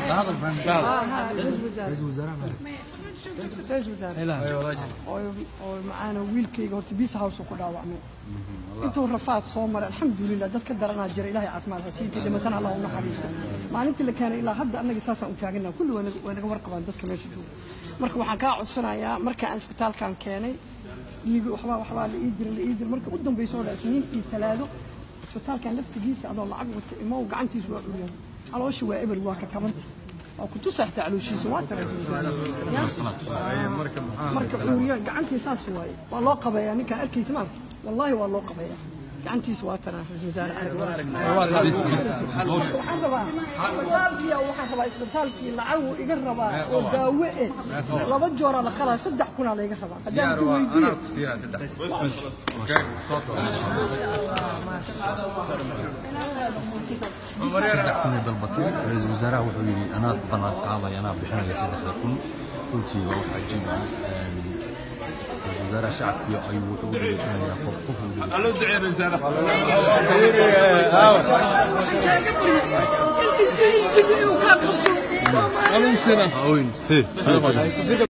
هذا الفن رئيس وزراء ومعانا ويلكيga horta biis house ku dhaawacmay intuu rafaad soo maray alxamdulillah dadka daranaa jiray ilaahay caafimaad ha siiyo dhimatana Allah u naxariisto maalintii la keenay ilaa hadda anaga saasaan u taaganaa kullu waa naga warqabaan dadka meesha jooga marka waxaan ka codsanayaa marka aan isbitaalkan keenay dhiigi waxba la ii diray marka u dambeysay oo isniin iyo talaado isbitaalkan laftigiisa adoo lacag wata imoo gacantiisa waa uriyay calooshi waa eber waa ka tabarta oo ku tusaaxta calooshiisa waa tareeyay marka uriyay gacantiisa saas waay waa loo qabeeyaa ninka arkaysa ma wallahi waa loo qabeeyaa gacantiisa waa taraa waxaan rabaa isbitaalkii lacag iga rabaa oo daawo eh laba joor la qalaa 3 kun la iga rabaa hadaan ku weydiiyo ku siina 3 dalbatay رئيس الوزراء wuxuu yiri ana ballan qaaday ana bixinaya 3 kun runtii waa wax cajiib ah وزارة شعبية أي وحدة إنسانية قف ألو دعير وزارة